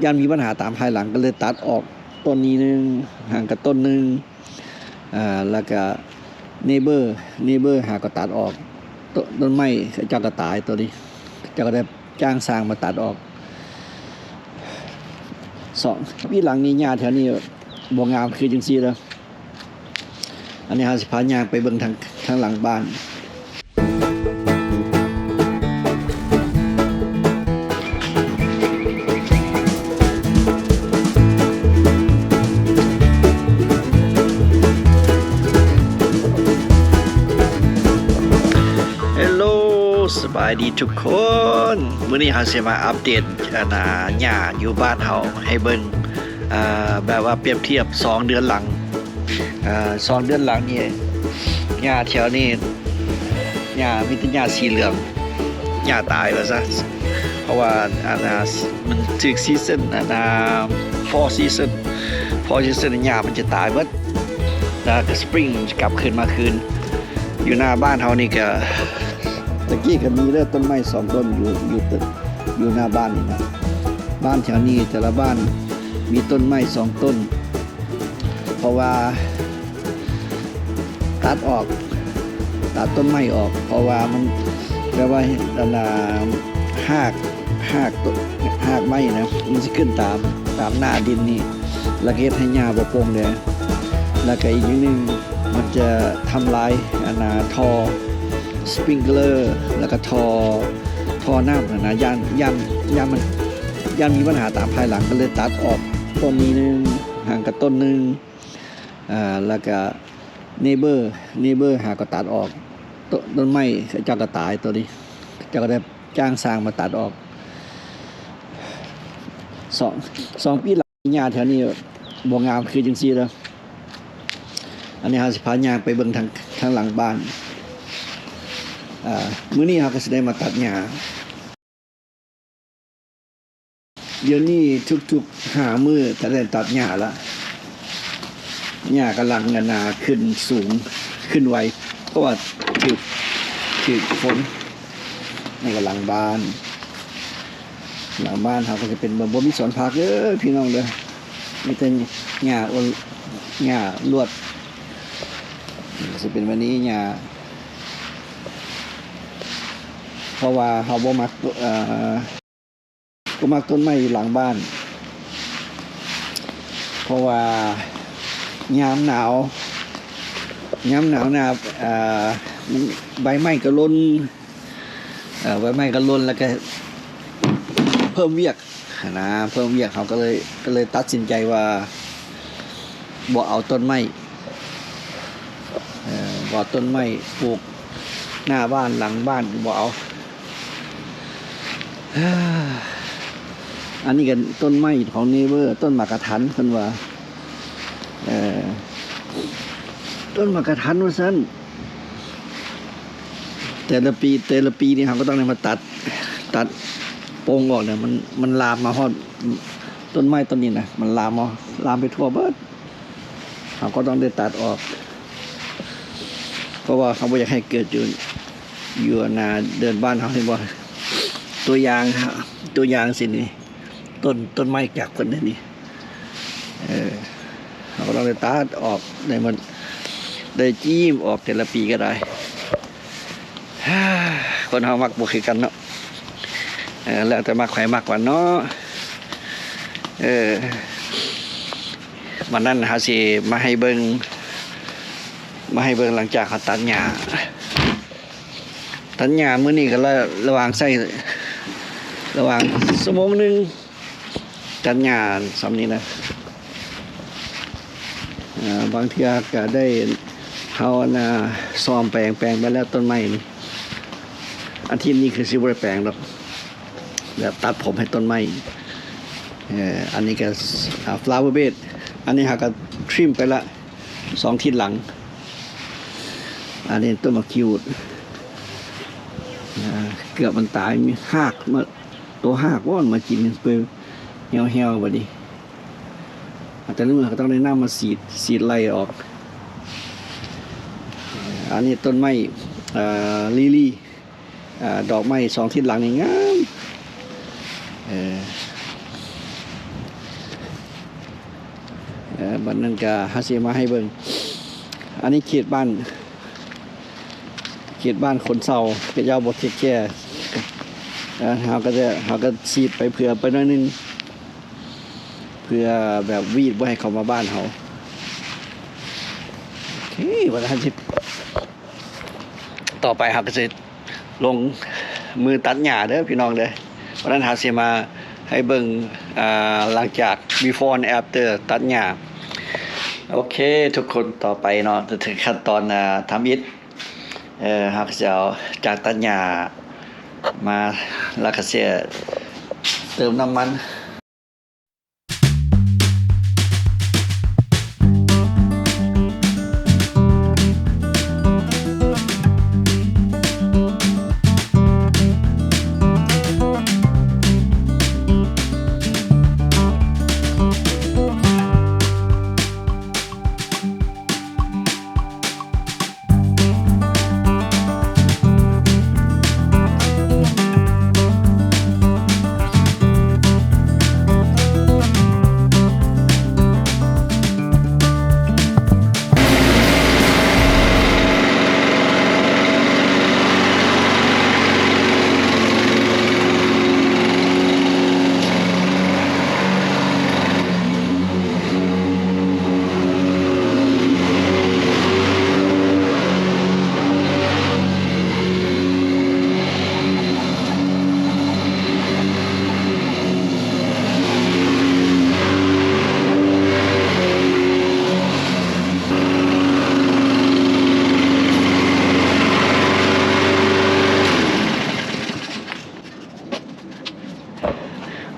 ยันมีปัญหาตามภายหลังก็เลยตัดออกต้นนี้นึงห่างกับต้นนึงแล้วก็เนเบอร์หาก็ตัดออกต้นไม้เจ้าก็ตายตัวนี้เจ้าก็ได้จ้างสร้างมาตัดออก2 ปีหลังนี้หญ้าแถวนี้บ่งามคือจังซี่เด้ออันนี้เฮาสิพาย่างไปเบิ่งทางหลังบ้านสบายดีทุกคนมื้อนี้เฮาสิมาอัปเดตหญ้าอยู่บ้านเฮาให้เบิ่งแบบว่าเปรียบเทียบ2เดือนหลัง2เดือนหลังนี่หญ้าแถวนี้หญ้ามีแต่หญ้าสีเหลืองหญ้าตายแล้วซะเพราะว่ามันถึกซีซั่นfall season หญ้ามันจะตายเบิดแล้วก็ spring จะกลับคืนมาคืนอยู่หน้าบ้านเฮานี่ก็ตะกี้ก็มีต้นไม้2ต้นอยู่หน้าบ้านนี่นะบ้านแถวนี้แต่ละบ้านมีต้นไม้2ต้นเพราะว่าตัดต้นไม้ออกเพราะว่ามันแปลว่าหากไม้นะมันสิขึ้นตามหน้าดินนี่แล้วก็เฮ็ดให้หญ้าบ่โปร่งเลยแล้วก็อีกอย่างนึงมันจะทำลายท่อสปริงเกอร์แล้วก็ท่อน้ำนะย่านมีปัญหาตามภายหลังก็เลยตัดออกต้นนี้นึงห่างกับต้นนึงแล้วก็เนเบอร์หาก็ตัดออกต้นไม้เจ้าก็ตายตัวนี้เจ้าก็ได้จ้างสร้างมาตัดออก2 ปีหลังหญ้าแถวนี้บ่งามคือจังซี่เด้ออันนี้เฮาสิพาย่างไปเบิ่งทางหลังบ้านมื้อนี้เราก็สิได้มาตัดหญ้าเดี๋ยวนี้ทุกๆ5มื้อจะได้ตัดหญ้าละหญ้ากำลังขึ้นสูงขึ้นไวเพราะว่าถึกฝนนี่ก็หลังบ้านเขาก็จะเป็นบ่มีสวนผักเด้อพี่น้องเด้อมีแต่หญ้าลวดสิเป็นวันนี้หญ้าเพราะว่าเขาบ่มักต้นไม้หลังบ้านเพราะว่ายามหนาวใบไม้ก็ล้นแล้วก็เพิ่มเวียกเขาก็เลยตัดสินใจว่าบ่เอาต้นไม้ปลูกหน้าบ้านหลังบ้านบ่เอาอันนี้กันต้นไม้ของเนเบอร์ต้นหมากกระทันเพิ่นว่าต้นหมากกระทันว่าซั่นแต่ละปีนี่เขาก็ต้องได้มาตัดโป่งออกเนี่ยมันลามมาฮอดต้นไม้ต้นนี้นะมันลามไปทั่วเบิดเขาก็ต้องได้ตัดออกเพราะว่าเขาบ่อยากให้เกิดอยู่เดินบ้านเขาให้บ่ตัวอย่างสินี่ต้นไม้จากคนนี่เขาก็ต้องได้ตัดออกได้จิ้มออกแต่ละปีก็ได้คนเฮามักบ่คือกันเนาะแล้วแต่มักใครมักกว่าเนาะวันนั้นเฮาสิมาให้เบิ่งหลังจากเขาตัดหญ้ามื้อนี้ก็ระหว่างชั่วโมงนึงตัดหญ้าซ้ำนี้นะบางเทื่อก็ได้เฮาซ่อมแปลงไปแล้วต้นไม้นี่อาทิตย์นี้คือสิบ่ได้แปลงดอกแบบตัดผมให้ต้นไม้อันนี้ก็flower bed อันนี้หาก็ทริมไปละ2 ทิศหลังอันนี้ต้นมะคิวดเกือบมันตายมีหากมาตัวหากว่อนมากินเปื่อยเหี่ยวๆบัดนี้แต่นึกว่าก็ต้องได้น้ำมาสีดไล่ออกอันนี้ต้นไม้ลิลี่ดอกไม้2 ทิศหลังนี่งาม บัดนั้นก็หาสิมาให้เบิ่งอันนี้เขตบ้านคนเฒ่าก็ยาวบ่เทคแคร์เฮาก็ฉีดไปเผื่อไปหน่อยนึงเพื่อแบบวีดบ่ให้เขามาบ้านเฮาโอเควันที่ต่อไปเฮาก็สิลงมือตัดหญ้าเด้อพี่น้องเด้อวันนั้นหาสิมาให้เบิ่งหลังจาก before and after ตัดหญ้าโอเคทุกคนต่อไปเนาะจะถึงขั้นตอนทำอิฐหากจะเอาจากตัดหญ้ามาแล้วก็เสียเติมน้ำมัน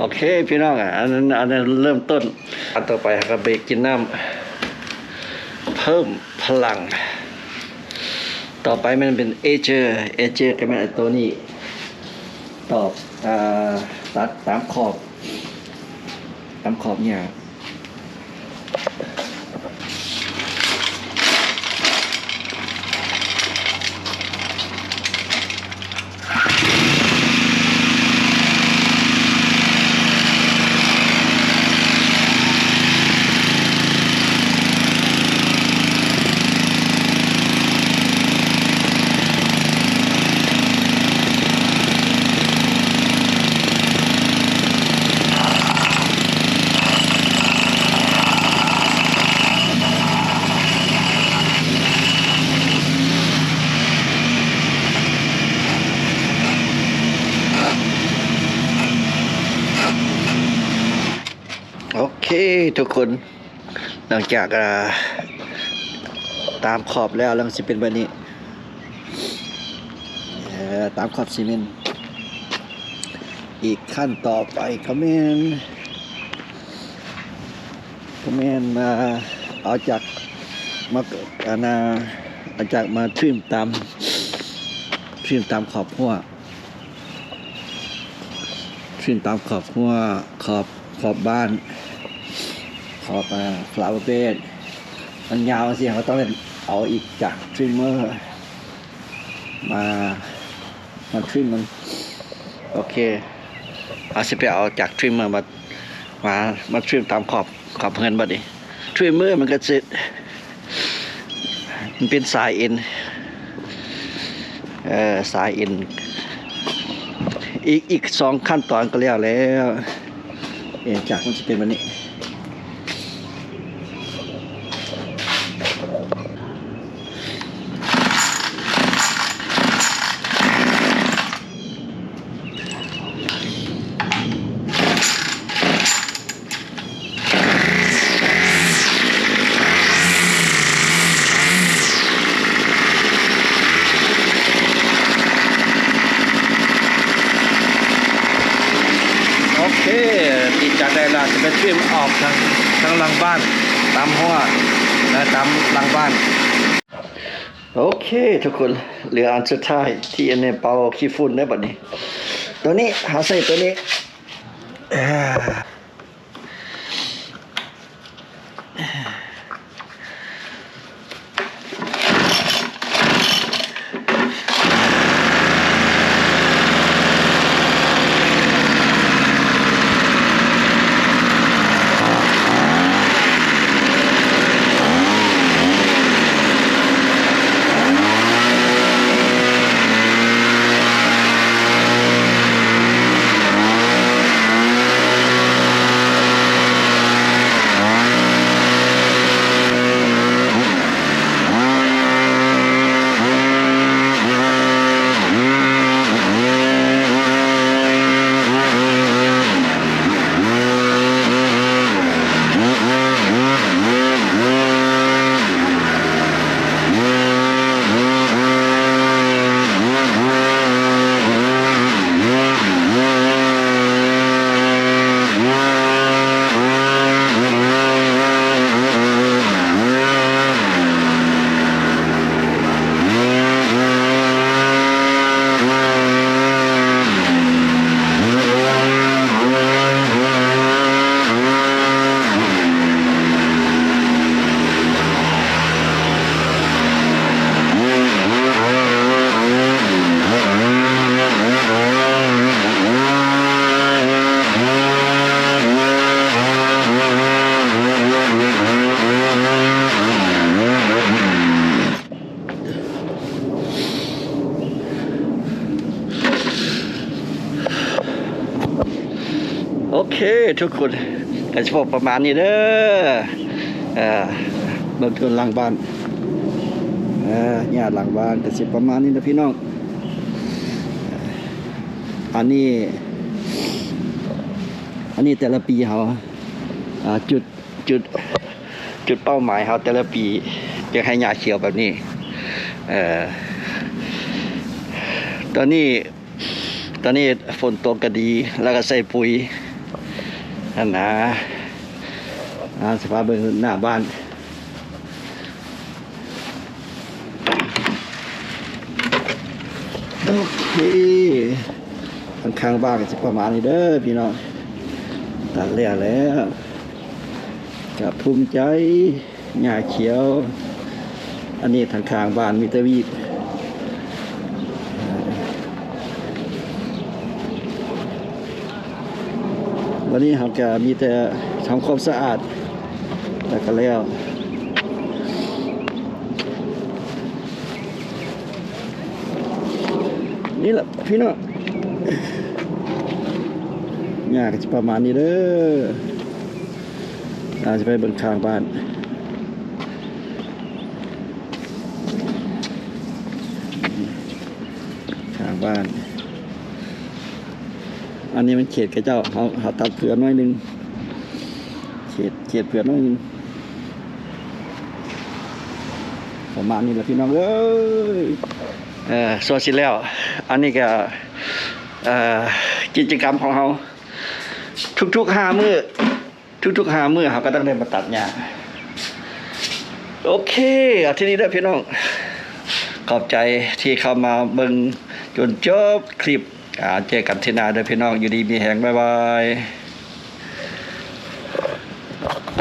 โอเคพี่น้องอันนั้นเริ่มต้นอันต่อไปก็ไปกินน้ำเพิ่มพลังต่อไปมันเป็นเอเจอร์ก็เป็นตัวนี้ตอบตัดตามขอบเนี่ยโอเคทุกคนหลังจากตามขอบแล้วแล้วสิเป็นแบบนี้ตามขอบซีเมนต์อีกขั้นต่อไปก็แม่นมาเอาจากมาทริมตามขอบหัวขอบบ้านขอบฟลาวเวอร์เบดมันยาวสิเขาต้องเอาอีกจากทริมเมอร์มาทริมมันโอเคเอาสิไปเอาจากทริมเมอร์มาทริมตามขอบเงินบัดนี้ทริมเมอร์มันก็จะมันเป็นสายเอ็นอีก2ขั้นตอนก็แล้วจากมันจะเป็นแบบนี้ติดจากได้ละจะไปทริมออกทางหลังบ้านตามหัวและตามหลังบ้านโอเคทุกคนเหลืออันสุดท้ายที่อันนี้เป่าขี้ฝุ่นได้บัดนี้ตัวนี้หาใส่ตัวนี้ ทุกคนก็สิพบประมาณนี้เด้อเบิ่งต้นหลังบ้านหญ้าหลังบ้านก็สิประมาณนี้นะพี่น้องอันนี้แต่ละปีเขาจุดเป้าหมายเขาแต่ละปีจะให้หญ้าเขียวแบบนี้ตอนนี้ฝนตกก็ดีแล้วก็ใส่ปุ๋ยนั่นนะสภาพเบิ่งหน้าบ้านโอเคข้างๆบ้านก็จะประมาณนี้เด้อพี่น้องตัดแล้วกับภูมิใจหญ้าเขียวอันนี้ทางข้างบ้านมีแต่วีดวันนี้เราก็มีแต่ทำความสะอาดแล้วก็แล้วนี่แหละพี่น้องหญ้าก็จะประมาณนี้เด้อเราจะไปเบิ่งข้างบ้านข้างบ้านอันนี้มันเขตกับเจ้าเขาตัดเผือกน้อยนึงเขตเผือกน้อยนึงประมาณนี้แหละพี่น้องเอ้ยส่วนสิแล้วอันนี้ก็กิจกรรมของเขาทุกๆ5 มื้อเขาก็ต้องได้มาตัดหญ้าโอเคเอาที่นี้ได้พี่น้องขอบใจที่เข้ามาเบิ่งจนจบคลิปเจอกันที่หน้าเด้อพี่น้องอยู่ดีมีแหงบ๊ายบาย